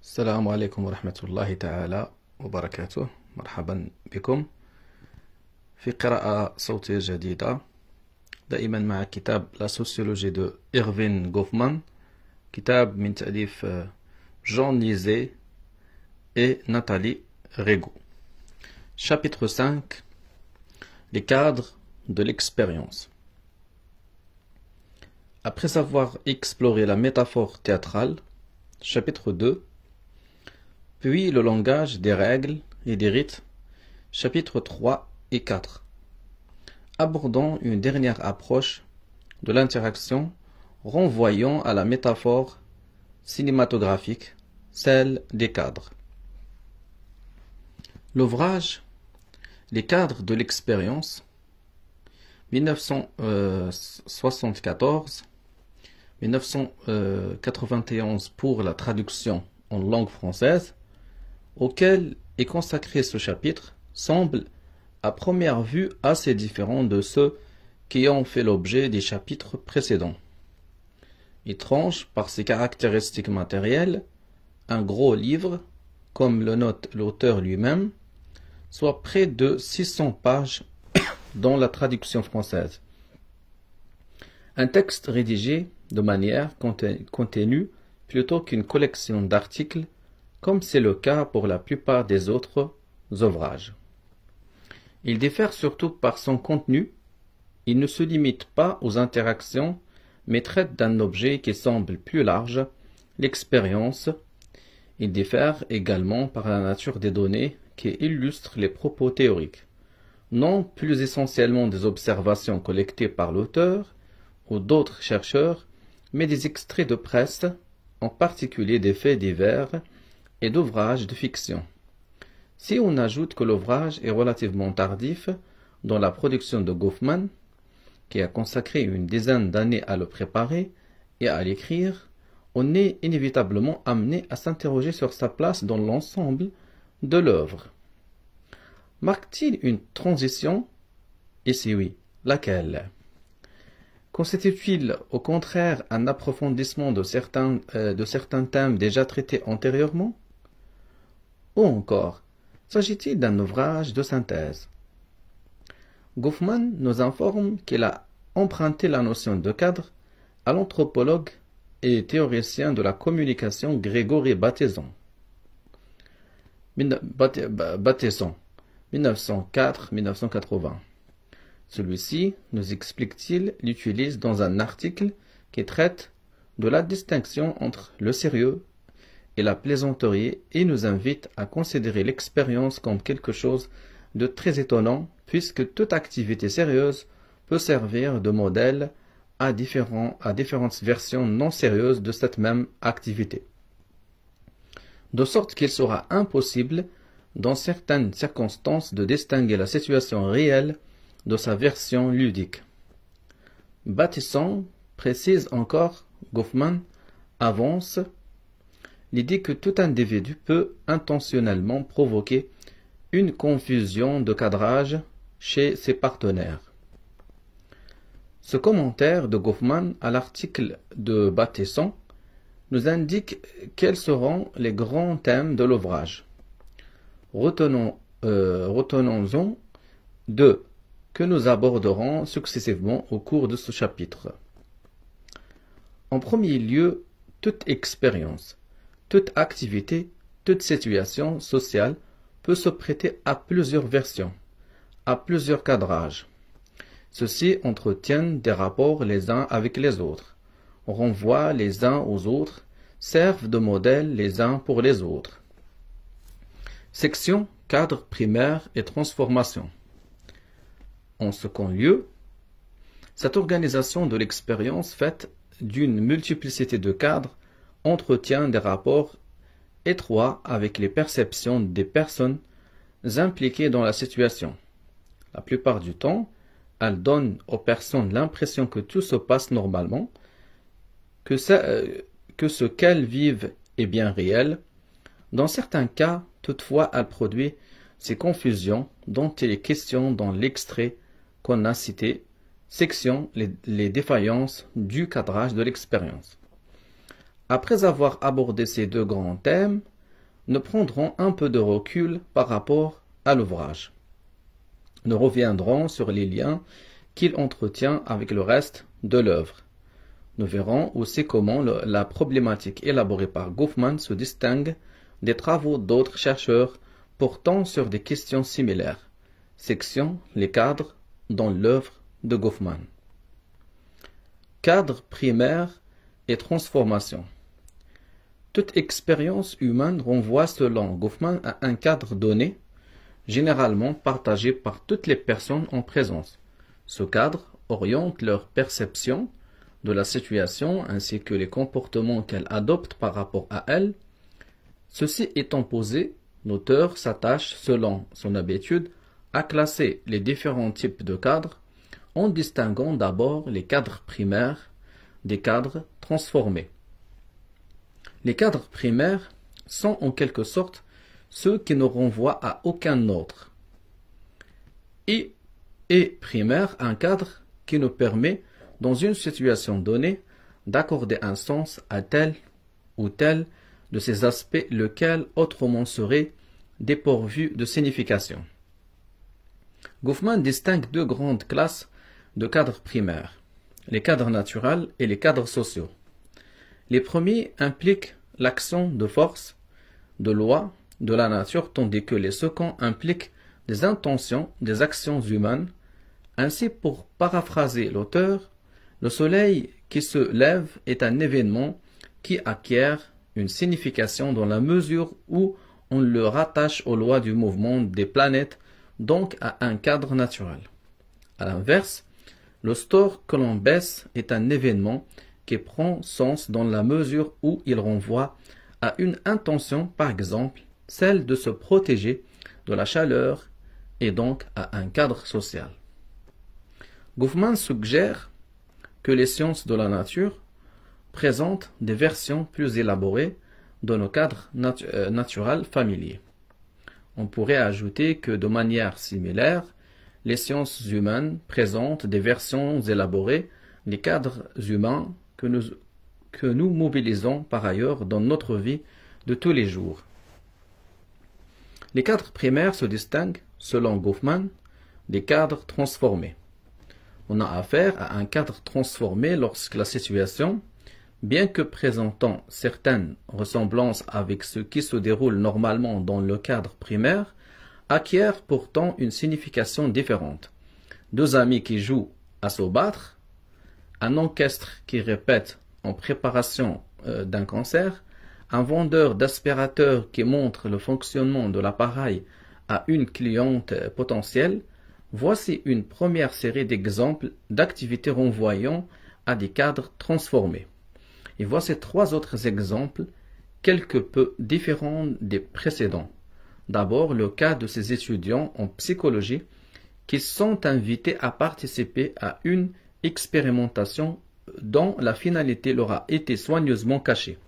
السلام عليكم ورحمة الله تعالى وبركاته. مرحبا بكم في قراءة صوتية جديدة، دائما مع كتاب لا سوسيولوجي دو إيرفين غوفمان، كتاب من تأليف جون ليزي et Nathalie Rigaud. Chapitre 5. Les cadres de l'expérience. Après avoir exploré la métaphore théâtrale, chapitre 2, puis le langage des règles et des rites, chapitres 3 et 4. Abordons une dernière approche de l'interaction renvoyant à la métaphore cinématographique, celle des cadres. L'ouvrage Les cadres de l'expérience, 1974-1991 pour la traduction en langue française, auquel est consacré ce chapitre, semble à première vue assez différent de ceux qui ont fait l'objet des chapitres précédents. Étrange par ses caractéristiques matérielles, un gros livre, comme le note l'auteur lui-même, soit près de 600 pages dans la traduction française. Un texte rédigé de manière contenue plutôt qu'une collection d'articles, comme c'est le cas pour la plupart des autres ouvrages. Il diffère surtout par son contenu. Il ne se limite pas aux interactions, mais traite d'un objet qui semble plus large, l'expérience. Il diffère également par la nature des données qui illustrent les propos théoriques, non plus essentiellement des observations collectées par l'auteur ou d'autres chercheurs, mais des extraits de presse, en particulier des faits divers et d'ouvrages de fiction. Si on ajoute que l'ouvrage est relativement tardif dans la production de Goffman, qui a consacré une dizaine d'années à le préparer et à l'écrire, on est inévitablement amené à s'interroger sur sa place dans l'ensemble de l'œuvre. Marque-t-il une transition? Et si oui, laquelle? Constitue-t-il au contraire un approfondissement de certains thèmes déjà traités antérieurement? Ou encore, s'agit-il d'un ouvrage de synthèse? Goffman nous informe qu'il a emprunté la notion de cadre à l'anthropologue et théoricien de la communication Grégory Bateson. 1904-1980. Celui-ci, nous explique-t-il, l'utilise dans un article qui traite de la distinction entre le sérieux et la plaisanterie et nous invite à considérer l'expérience comme quelque chose de très étonnant puisque toute activité sérieuse peut servir de modèle à différentes versions non sérieuses de cette même activité. De sorte qu'il sera impossible, dans certaines circonstances, de distinguer la situation réelle de sa version ludique. Bateson précise encore, Goffman avance l'idée que tout individu peut intentionnellement provoquer une confusion de cadrage chez ses partenaires. Ce commentaire de Goffman à l'article de Bateson nous indique quels seront les grands thèmes de l'ouvrage. Retenons-en deux que nous aborderons successivement au cours de ce chapitre. En premier lieu, toute expérience, toute activité, toute situation sociale peut se prêter à plusieurs versions, à plusieurs cadrages. Ceux-ci entretiennent des rapports les uns avec les autres, renvoient les uns aux autres, servent de modèle les uns pour les autres. Section, cadre primaire et transformation. En second lieu, cette organisation de l'expérience faite d'une multiplicité de cadres entretient des rapports étroits avec les perceptions des personnes impliquées dans la situation. La plupart du temps, elle donne aux personnes l'impression que tout se passe normalement, que ce qu'elles vivent est bien réel. Dans certains cas, toutefois, elle produit ces confusions dont il est question dans l'extrait qu'on a cité, section les défaillances du cadrage de l'expérience. Après avoir abordé ces deux grands thèmes, nous prendrons un peu de recul par rapport à l'ouvrage. Nous reviendrons sur les liens qu'il entretient avec le reste de l'œuvre. Nous verrons aussi comment la problématique élaborée par Goffman se distingue des travaux d'autres chercheurs portant sur des questions similaires. Section les cadres dans l'œuvre de Goffman. Cadre primaire et transformation. Toute expérience humaine renvoie selon Goffman à un cadre donné, généralement partagé par toutes les personnes en présence. Ce cadre oriente leur perception de la situation ainsi que les comportements qu'elle adopte par rapport à elle. Ceci étant posé, l'auteur s'attache, selon son habitude, à classer les différents types de cadres en distinguant d'abord les cadres primaires des cadres transformés. Les cadres primaires sont en quelque sorte ceux qui ne renvoient à aucun autre. Et primaire, un cadre qui nous permet, dans une situation donnée, d'accorder un sens à tel ou tel de ces aspects, lequel autrement serait dépourvu de signification. Goffman distingue deux grandes classes de cadres primaires, les cadres naturels et les cadres sociaux. Les premiers impliquent l'action de force, de loi, de la nature, tandis que les seconds impliquent des intentions, des actions humaines. Ainsi, pour paraphraser l'auteur, le soleil qui se lève est un événement qui acquiert une signification dans la mesure où on le rattache aux lois du mouvement des planètes, donc à un cadre naturel. À l'inverse, le store que l'on baisse est un événement qui prend sens dans la mesure où il renvoie à une intention, par exemple, celle de se protéger de la chaleur et donc à un cadre social. Goffman suggère que les sciences de la nature présentent des versions plus élaborées de nos cadres naturels familiers. On pourrait ajouter que de manière similaire, les sciences humaines présentent des versions élaborées des cadres humains que nous mobilisons par ailleurs dans notre vie de tous les jours. Les cadres primaires se distinguent, selon Goffman, des cadres transformés. On a affaire à un cadre transformé lorsque la situation, bien que présentant certaines ressemblances avec ce qui se déroule normalement dans le cadre primaire, acquiert pourtant une signification différente. Deux amis qui jouent à se battre, un orchestre qui répète en préparation d'un concert, un vendeur d'aspirateurs qui montre le fonctionnement de l'appareil à une cliente potentielle. Voici une première série d'exemples d'activités renvoyant à des cadres transformés. Et voici trois autres exemples quelque peu différents des précédents. D'abord, le cas de ces étudiants en psychologie qui sont invités à participer à une expérimentation dont la finalité leur a été soigneusement cachée.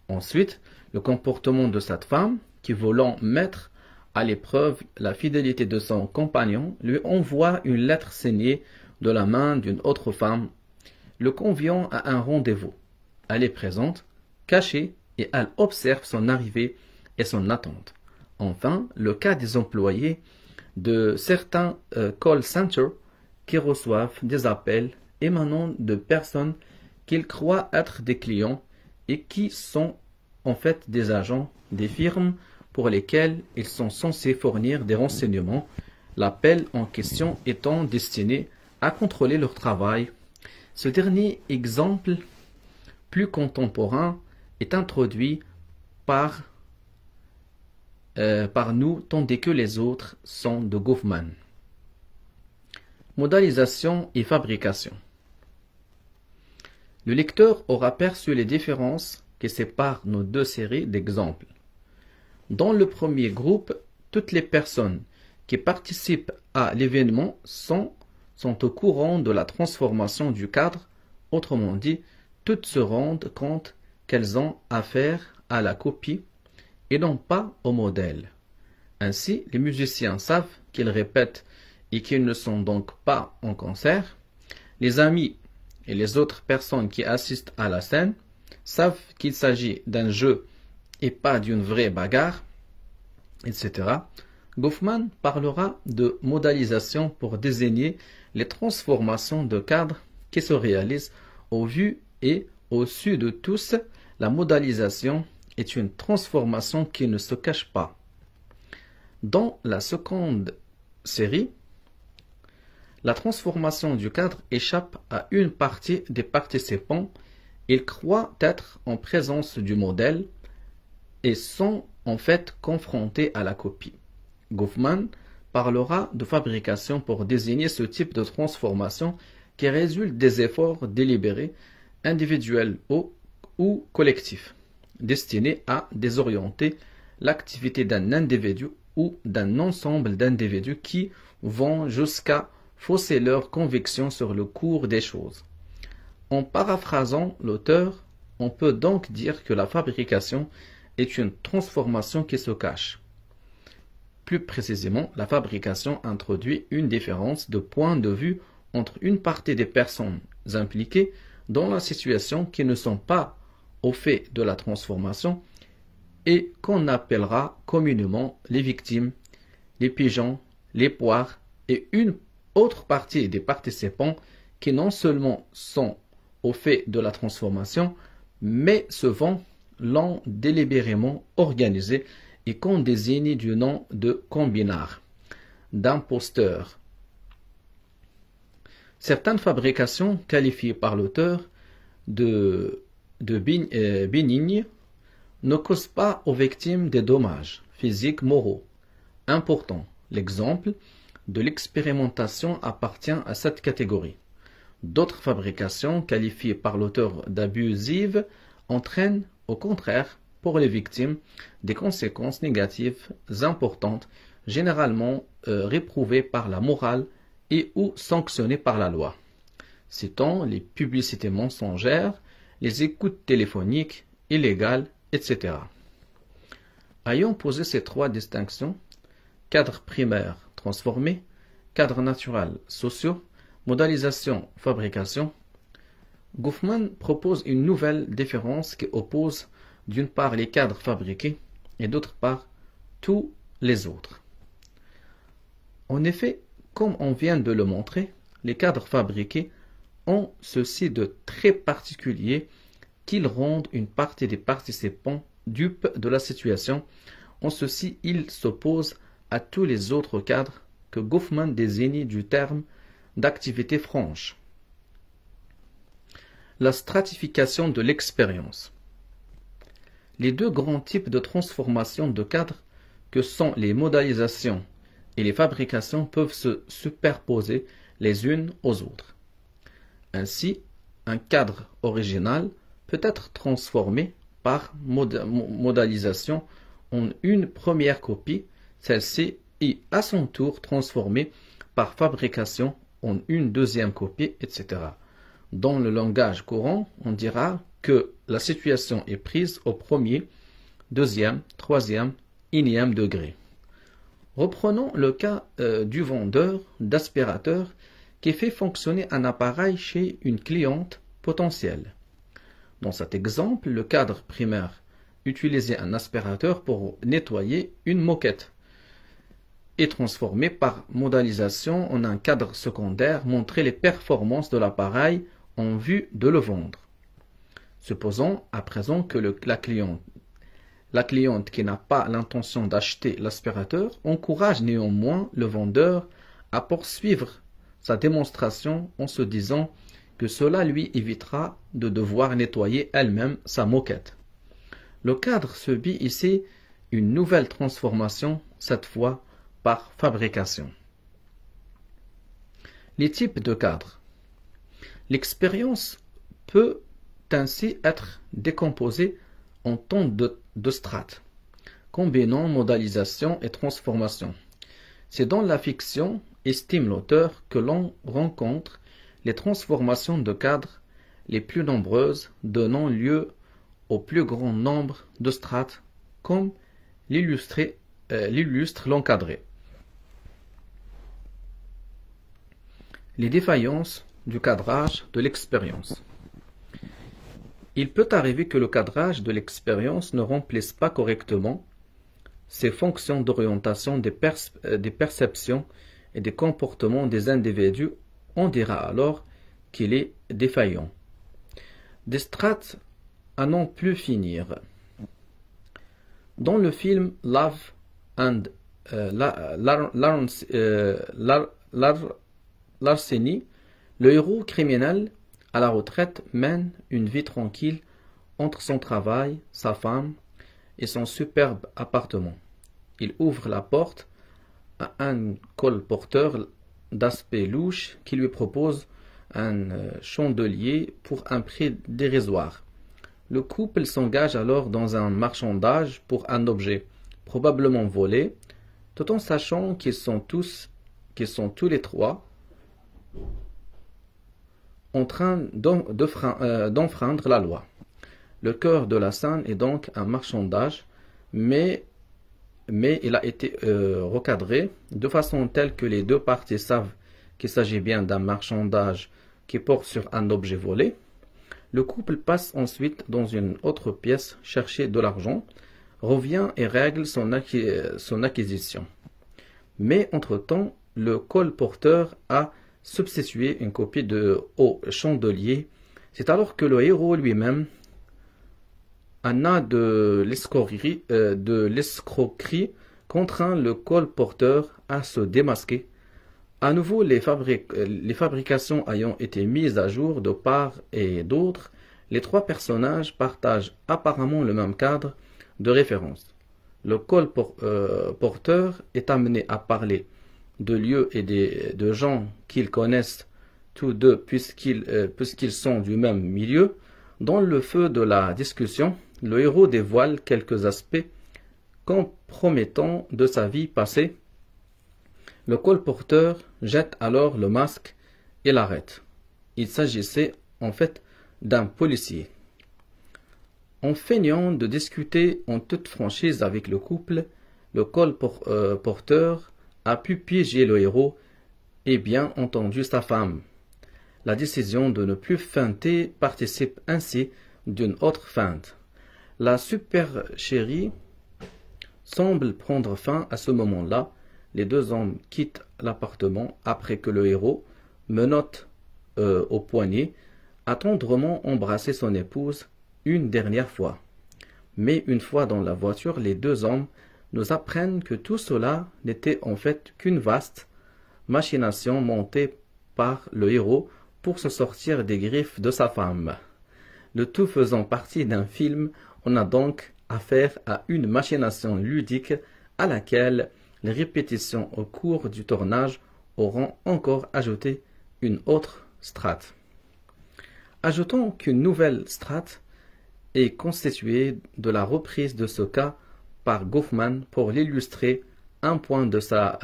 Ensuite, le comportement de cette femme qui, voulant mettre à l'épreuve la fidélité de son compagnon, lui envoie une lettre signée de la main d'une autre femme, le conviant à un rendez-vous. Elle est présente, cachée, et elle observe son arrivée et son attente. Enfin, le cas des employés de certains call centers qui reçoivent des appels émanant de personnes qu'ils croient être des clients et qui sont en fait des agents des firmes pour lesquels ils sont censés fournir des renseignements, l'appel en question étant destiné à contrôler leur travail. Ce dernier exemple, plus contemporain, est introduit par nous, tandis que les autres sont de Goffman. Modélisation et fabrication. Le lecteur aura perçu les différences qui séparent nos deux séries d'exemples. Dans le premier groupe, toutes les personnes qui participent à l'événement sont au courant de la transformation du cadre, autrement dit, toutes se rendent compte qu'elles ont affaire à la copie et non pas au modèle. Ainsi, les musiciens savent qu'ils répètent et qu'ils ne sont donc pas en concert. Les amis et les autres personnes qui assistent à la scène savent qu'il s'agit d'un jeu et pas d'une vraie bagarre, etc., Goffman parlera de modalisation pour désigner les transformations de cadres qui se réalisent au vu et au su de tous. La modalisation est une transformation qui ne se cache pas. Dans la seconde série, la transformation du cadre échappe à une partie des participants. Ils croient être en présence du modèle et sont en fait confrontés à la copie. Goffman parlera de fabrication pour désigner ce type de transformation qui résulte des efforts délibérés, individuels ou collectifs, destinés à désorienter l'activité d'un individu ou d'un ensemble d'individus qui vont jusqu'à fausser leurs convictions sur le cours des choses. En paraphrasant l'auteur, on peut donc dire que la fabrication est une transformation qui se cache. Plus précisément, la fabrication introduit une différence de point de vue entre une partie des personnes impliquées dans la situation qui ne sont pas au fait de la transformation et qu'on appellera communément les victimes, les pigeons, les poires et une autre partie des participants qui non seulement sont au fait de la transformation, mais souvent l'ont délibérément organisé et qu'on désigne du nom de combinard, d'imposteur. Certaines fabrications qualifiées par l'auteur de bénignes ne causent pas aux victimes des dommages physiques moraux importants. L'exemple de l'expérimentation appartient à cette catégorie. D'autres fabrications qualifiées par l'auteur d'abusives entraînent au contraire pour les victimes des conséquences négatives importantes, généralement réprouvées par la morale et ou sanctionnées par la loi. Citons les publicités mensongères, les écoutes téléphoniques illégales, etc. Ayant posé ces trois distinctions, cadre primaire transformé, cadre naturel sociaux, modalisation fabrication, Goffman propose une nouvelle différence qui oppose d'une part les cadres fabriqués et d'autre part tous les autres. En effet, comme on vient de le montrer, les cadres fabriqués ont ceci de très particulier qu'ils rendent une partie des participants dupes de la situation. En ceci, ils s'opposent à tous les autres cadres que Goffman désigne du terme d'activité franche. La stratification de l'expérience. Les deux grands types de transformation de cadres que sont les modalisations et les fabrications peuvent se superposer les unes aux autres. Ainsi, un cadre original peut être transformé par modalisation en une première copie, celle-ci est à son tour transformée par fabrication en une deuxième copie, etc. Dans le langage courant, on dira que la situation est prise au premier, deuxième, troisième, énième degré. Reprenons le cas du vendeur d'aspirateur qui fait fonctionner un appareil chez une cliente potentielle. Dans cet exemple, le cadre primaire utilisait un aspirateur pour nettoyer une moquette et transformé par modalisation en un cadre secondaire montrer les performances de l'appareil en vue de le vendre. Supposons à présent que la cliente qui n'a pas l'intention d'acheter l'aspirateur encourage néanmoins le vendeur à poursuivre sa démonstration en se disant que cela lui évitera de devoir nettoyer elle-même sa moquette. Le cadre subit ici une nouvelle transformation, cette fois par fabrication. Les types de cadres. L'expérience peut ainsi être décomposée en tant de strates, combinant modalisation et transformation. C'est dans la fiction, estime l'auteur, que l'on rencontre les transformations de cadres les plus nombreuses, donnant lieu au plus grand nombre de strates, comme l'illustre l'encadré. Les défaillances du cadrage de l'expérience. Il peut arriver que le cadrage de l'expérience ne remplisse pas correctement ces fonctions d'orientation des perceptions et des comportements des individus. On dira alors qu'il est défaillant. Des strates à n'en plus finir. Dans le film Love and Larceny, le héros criminel à la retraite mène une vie tranquille entre son travail, sa femme et son superbe appartement. Il ouvre la porte à un colporteur d'aspect louche qui lui propose un chandelier pour un prix dérisoire. Le couple s'engage alors dans un marchandage pour un objet probablement volé, tout en sachant qu'ils sont tous les trois en train d'enfreindre la loi. Le cœur de la scène est donc un marchandage, mais il a été recadré de façon telle que les deux parties savent qu'il s'agit bien d'un marchandage qui porte sur un objet volé. Le couple passe ensuite dans une autre pièce chercher de l'argent, revient et règle son acquisition. Mais entre-temps, le colporteur a substitué une copie au chandelier. C'est alors que le héros lui-même en a de l'escroquerie contraint le colporteur à se démasquer. À nouveau, les fabrications ayant été mises à jour de part et d'autre, les trois personnages partagent apparemment le même cadre de référence. Le colporteur est amené à parler de lieux et de gens qu'ils connaissent tous deux puisqu'ils sont du même milieu. Dans le feu de la discussion, le héros dévoile quelques aspects compromettants de sa vie passée. Le colporteur jette alors le masque et l'arrête. Il s'agissait en fait d'un policier. En feignant de discuter en toute franchise avec le couple, le colporteur a pu piéger le héros et bien entendu sa femme. La décision de ne plus feinter participe ainsi d'une autre feinte. La supercherie semble prendre fin à ce moment-là. Les deux hommes quittent l'appartement après que le héros, menottes au poignet, a tendrement embrassé son épouse une dernière fois. Mais une fois dans la voiture, les deux hommes nous apprennent que tout cela n'était en fait qu'une vaste machination montée par le héros pour se sortir des griffes de sa femme. Le tout faisant partie d'un film, on a donc affaire à une machination ludique à laquelle les répétitions au cours du tournage auront encore ajouté une autre strate. Ajoutons qu'une nouvelle strate est constituée de la reprise de ce cas par Goffman pour illustrer un point de sa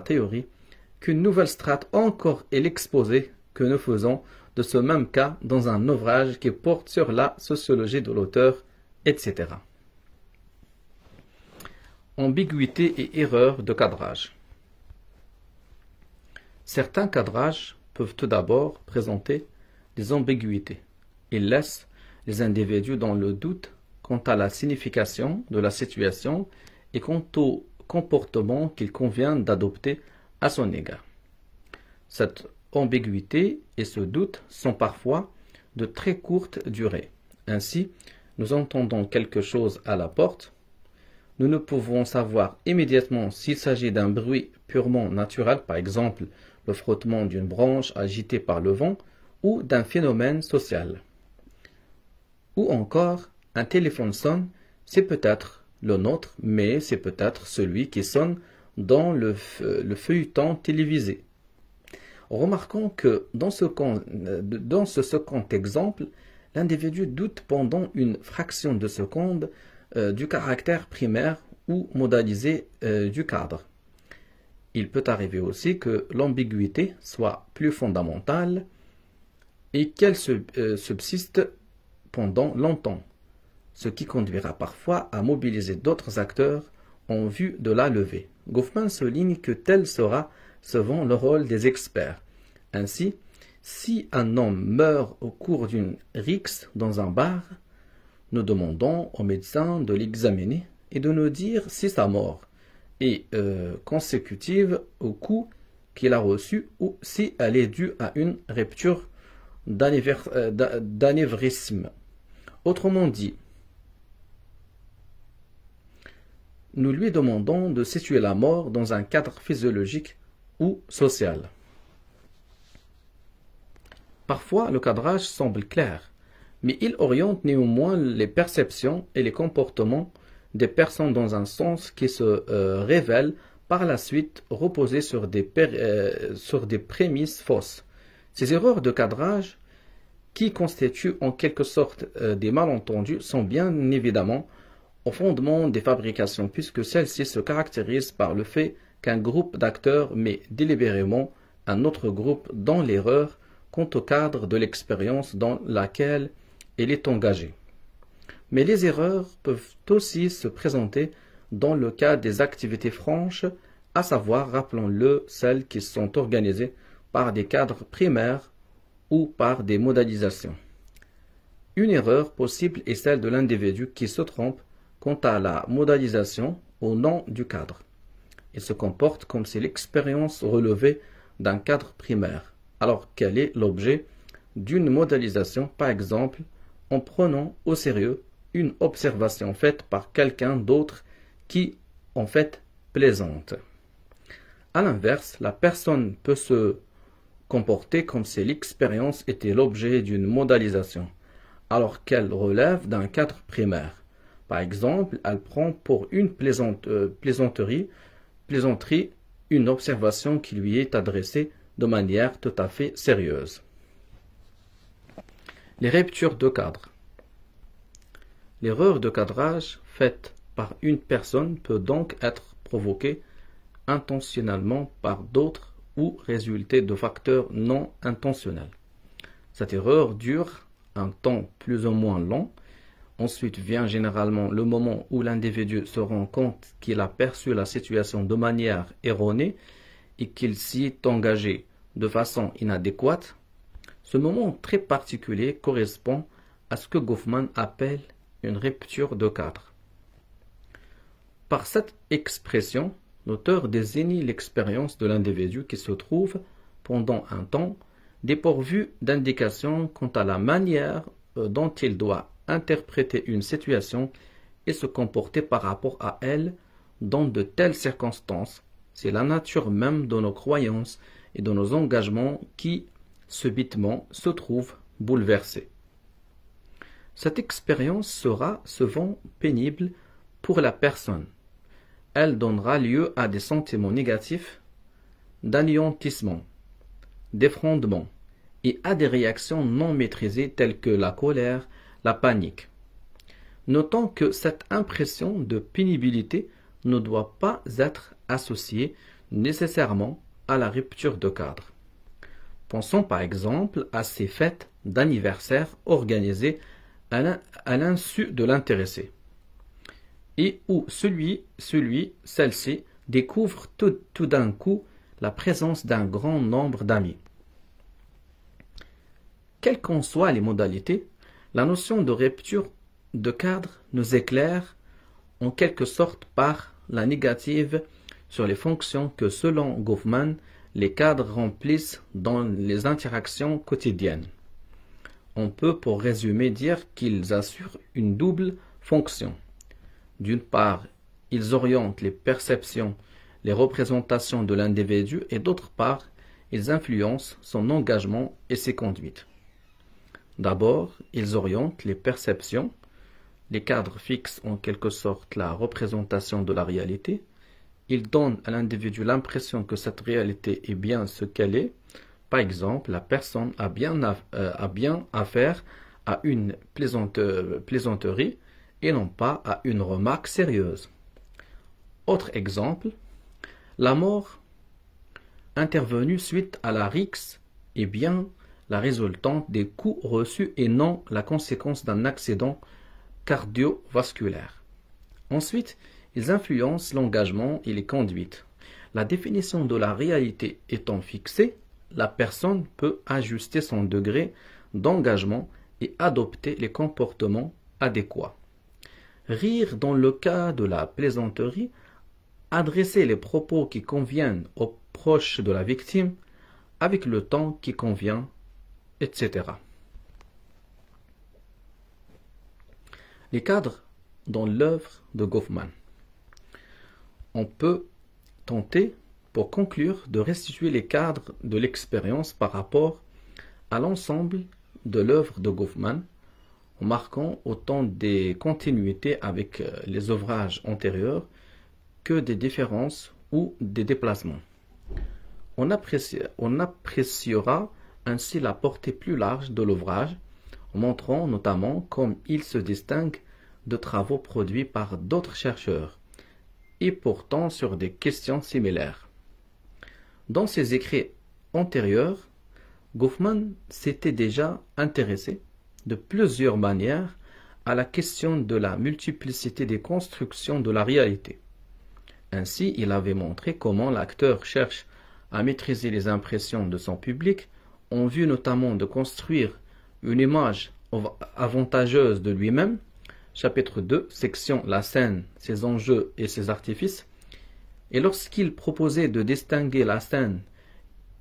théorie, qu'une nouvelle strate encore est l'exposé que nous faisons de ce même cas dans un ouvrage qui porte sur la sociologie de l'auteur, etc. Ambiguïté et erreur de cadrage. Certains cadrages peuvent tout d'abord présenter des ambiguïtés. Ils laissent les individus dans le doute quant à la signification de la situation et quant au comportement qu'il convient d'adopter à son égard. Cette ambiguïté et ce doute sont parfois de très courte durée. Ainsi, nous entendons quelque chose à la porte. Nous ne pouvons savoir immédiatement s'il s'agit d'un bruit purement naturel, par exemple le frottement d'une branche agitée par le vent, ou d'un phénomène social. Ou encore, un téléphone sonne, c'est peut-être le nôtre, mais c'est peut-être celui qui sonne dans le feuilleton télévisé. Remarquons que dans ce second exemple, l'individu doute pendant une fraction de seconde du caractère primaire ou modalisé du cadre. Il peut arriver aussi que l'ambiguïté soit plus fondamentale et qu'elle subsiste pendant longtemps, ce qui conduira parfois à mobiliser d'autres acteurs en vue de la lever. Goffman souligne que tel sera souvent le rôle des experts. Ainsi, Si un homme meurt au cours d'une rixe dans un bar, nous demandons au médecin de l'examiner et de nous dire si sa mort est consécutive au coup qu'il a reçu ou si elle est due à une rupture d'anévrisme. Autrement dit, nous lui demandons de situer la mort dans un cadre physiologique ou social. Parfois, le cadrage semble clair, mais il oriente néanmoins les perceptions et les comportements des personnes dans un sens qui se révèle par la suite reposer sur des prémices fausses. Ces erreurs de cadrage, qui constituent en quelque sorte des malentendus, sont bien évidemment au fondement des fabrications, puisque celles-ci se caractérisent par le fait qu'un groupe d'acteurs met délibérément un autre groupe dans l'erreur quant au cadre de l'expérience dans laquelle il est engagé. Mais les erreurs peuvent aussi se présenter dans le cas des activités franches, à savoir, rappelons-le, celles qui sont organisées par des cadres primaires ou par des modalisations. Une erreur possible est celle de l'individu qui se trompe quant à la modalisation au nom du cadre. Il se comporte comme si l'expérience relevait d'un cadre primaire, alors qu'elle est l'objet d'une modalisation, par exemple en prenant au sérieux une observation faite par quelqu'un d'autre qui, en fait, plaisante. À l'inverse, la personne peut se comporter comme si l'expérience était l'objet d'une modalisation, alors qu'elle relève d'un cadre primaire. Par exemple, elle prend pour une plaisanterie une observation qui lui est adressée de manière tout à fait sérieuse. Les ruptures de cadre. L'erreur de cadrage faite par une personne peut donc être provoquée intentionnellement par d'autres ou résulter de facteurs non intentionnels. Cette erreur dure un temps plus ou moins long. Ensuite vient généralement le moment où l'individu se rend compte qu'il a perçu la situation de manière erronée et qu'il s'y est engagé de façon inadéquate. Ce moment très particulier correspond à ce que Goffman appelle une rupture de cadre. Par cette expression, l'auteur désigne l'expérience de l'individu qui se trouve, pendant un temps, dépourvu d'indications quant à la manière dont il doit interpréter une situation et se comporter par rapport à elle dans de telles circonstances. C'est la nature même de nos croyances et de nos engagements qui, subitement, se trouve bouleversée. Cette expérience sera souvent pénible pour la personne. Elle donnera lieu à des sentiments négatifs, d'anéantissement, d'effondrement et à des réactions non maîtrisées telles que la colère, la panique. Notons que cette impression de pénibilité ne doit pas être associée nécessairement à la rupture de cadre. Pensons par exemple à ces fêtes d'anniversaire organisées à l'insu de l'intéressé, et où celle-ci découvre tout d'un coup la présence d'un grand nombre d'amis. Quelles qu'en soient les modalités, la notion de rupture de cadre nous éclaire en quelque sorte par la négative sur les fonctions que, selon Goffman, les cadres remplissent dans les interactions quotidiennes. On peut, pour résumer, dire qu'ils assurent une double fonction. D'une part, ils orientent les perceptions, les représentations de l'individu, et d'autre part, ils influencent son engagement et ses conduites. D'abord, ils orientent les perceptions. Les cadres fixent en quelque sorte la représentation de la réalité. Ils donnent à l'individu l'impression que cette réalité est bien ce qu'elle est. Par exemple, la personne a bien affaire à une plaisanterie et non pas à une remarque sérieuse. Autre exemple, la mort intervenue suite à la rixe est bien la résultante des coups reçus et non la conséquence d'un accident cardiovasculaire. Ensuite, ils influencent l'engagement et les conduites. La définition de la réalité étant fixée, la personne peut ajuster son degré d'engagement et adopter les comportements adéquats. Rire dans le cas de la plaisanterie, adresser les propos qui conviennent aux proches de la victime avec le ton qui convient, etc. Les cadres dans l'œuvre de Goffman. On peut tenter, pour conclure, de restituer les cadres de l'expérience par rapport à l'ensemble de l'œuvre de Goffman, en marquant autant des continuités avec les ouvrages antérieurs que des différences ou des déplacements. On appréciera ainsi la portée plus large de l'ouvrage, en montrant notamment comme il se distingue de travaux produits par d'autres chercheurs, et portant sur des questions similaires. Dans ses écrits antérieurs, Goffman s'était déjà intéressé de plusieurs manières à la question de la multiplicité des constructions de la réalité. Ainsi, il avait montré comment l'acteur cherche à maîtriser les impressions de son public en vue notamment de construire une image avantageuse de lui-même. Chapitre 2, section La scène, ses enjeux et ses artifices. Et lorsqu'il proposait de distinguer la scène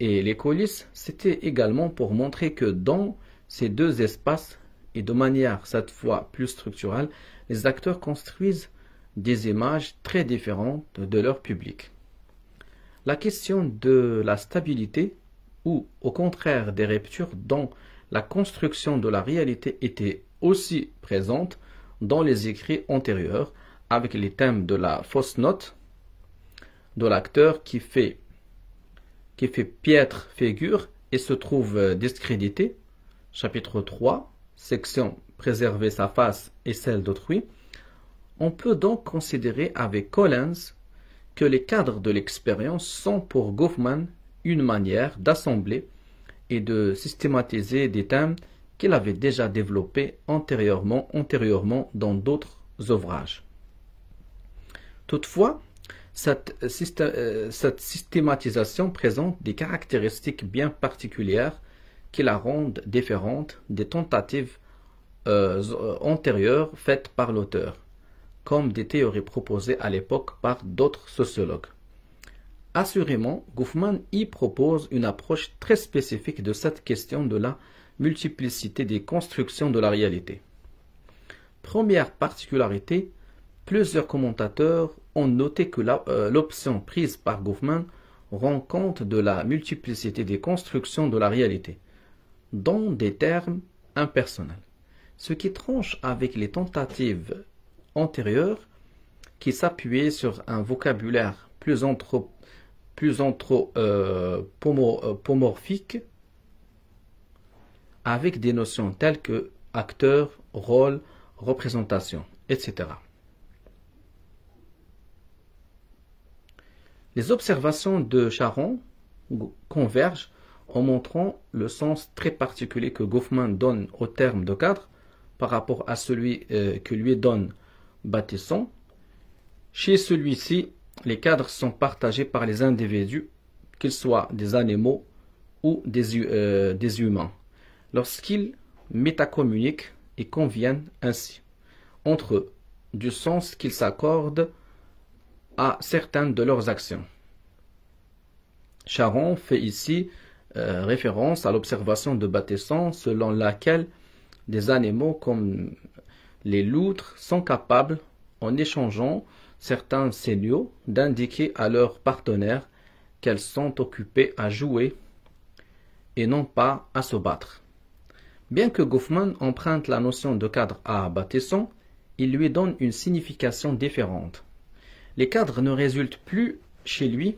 et les coulisses, c'était également pour montrer que dans ces deux espaces, et de manière cette fois plus structurelle, les acteurs construisent des images très différentes de leur public. La question de la stabilité, ou au contraire des ruptures dans la construction de la réalité, était aussi présente dans les écrits antérieurs, avec les thèmes de la fausse note, de l'acteur qui fait piètre figure et se trouve discrédité, chapitre 3, section Préserver sa face et celle d'autrui. On peut donc considérer avec Collins que les cadres de l'expérience sont pour Goffman une manière d'assembler et de systématiser des thèmes qu'il avait déjà développés antérieurement dans d'autres ouvrages. Toutefois, cette systématisation présente des caractéristiques bien particulières qui la rendent différente des tentatives antérieures faites par l'auteur, comme des théories proposées à l'époque par d'autres sociologues. Assurément, Goffman y propose une approche très spécifique de cette question de la multiplicité des constructions de la réalité. Première particularité, plusieurs commentateurs ont noté que l'option prise par Goffman rend compte de la multiplicité des constructions de la réalité, dans des termes impersonnels, ce qui tranche avec les tentatives antérieures qui s'appuyaient sur un vocabulaire plus anthropomorphique, avec des notions telles que acteur, rôle, représentation, etc. Les observations de Charron convergent en montrant le sens très particulier que Goffman donne au terme de cadre par rapport à celui que lui donne Bateson. Chez celui-ci, les cadres sont partagés par les individus, qu'ils soient des animaux ou des humains, lorsqu'ils métacommuniquent et conviennent ainsi entre eux du sens qu'ils s'accordent à certaines de leurs actions. Charron fait ici référence à l'observation de Bateson selon laquelle des animaux comme les loutres sont capables, en échangeant certains signaux, d'indiquer à leurs partenaires qu'elles sont occupées à jouer et non pas à se battre. Bien que Goffman emprunte la notion de cadre à Bateson, il lui donne une signification différente. Les cadres ne résultent plus chez lui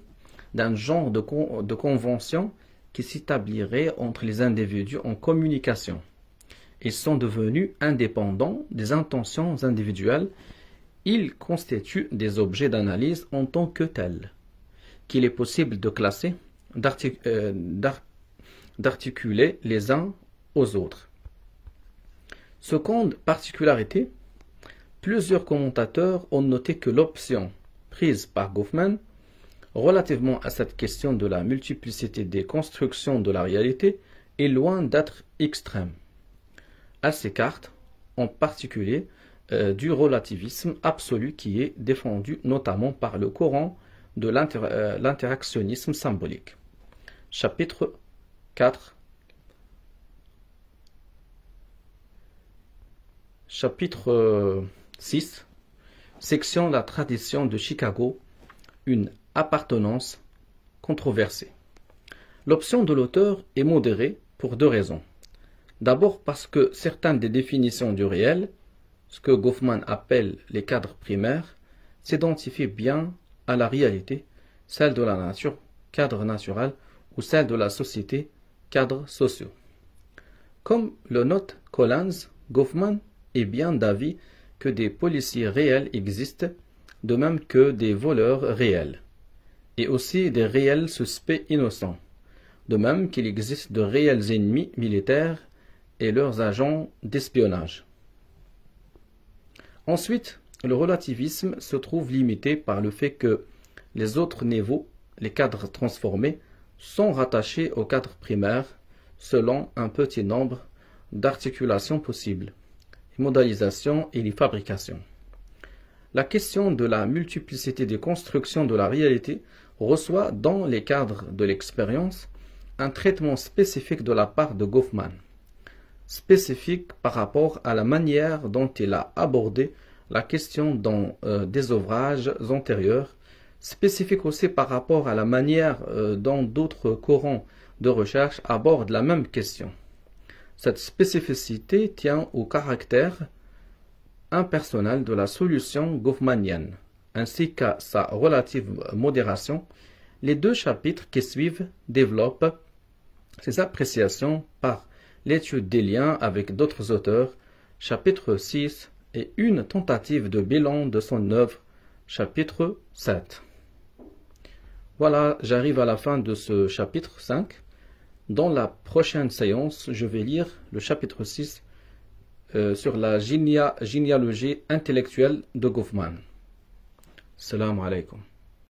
d'un genre de convention qui s'établirait entre les individus en communication. Ils sont devenus indépendants des intentions individuelles. Ils constituent des objets d'analyse en tant que tels, qu'il est possible de classer, d'articuler les uns aux autres. Seconde particularité, plusieurs commentateurs ont noté que l'option prise par Goffman relativement à cette question de la multiplicité des constructions de la réalité est loin d'être extrême. Elle s'écarte en particulier du relativisme absolu qui est défendu notamment par le courant de l'interactionnisme symbolique. Chapitre 4. Chapitre 6. Section La tradition de Chicago, une appartenance controversée. L'option de l'auteur est modérée pour deux raisons. D'abord parce que certaines des définitions du réel, ce que Goffman appelle les cadres primaires, s'identifient bien à la réalité, celle de la nature, cadre naturel, ou celle de la société, cadres sociaux. Comme le note Collins, Goffman est bien d'avis que des policiers réels existent, de même que des voleurs réels, et aussi des réels suspects innocents, de même qu'il existe de réels ennemis militaires et leurs agents d'espionnage. Ensuite, le relativisme se trouve limité par le fait que les autres niveaux, les cadres transformés, sont rattachés au cadre primaire selon un petit nombre d'articulations possibles, les modélisations et les fabrications. La question de la multiplicité des constructions de la réalité reçoit dans les cadres de l'expérience un traitement spécifique de la part de Goffman, spécifique par rapport à la manière dont il a abordé la question dans des ouvrages antérieurs, spécifique aussi par rapport à la manière dont d'autres courants de recherche abordent la même question. Cette spécificité tient au caractère impersonnel de la solution goffmanienne, ainsi qu'à sa relative modération. Les deux chapitres qui suivent développent ces appréciations par l'étude des liens avec d'autres auteurs, chapitre 6, et une tentative de bilan de son œuvre, chapitre 7. Voilà, j'arrive à la fin de ce chapitre 5. Dans la prochaine séance, je vais lire le chapitre 6 sur la généalogie intellectuelle de Goffman. Salam alaikum.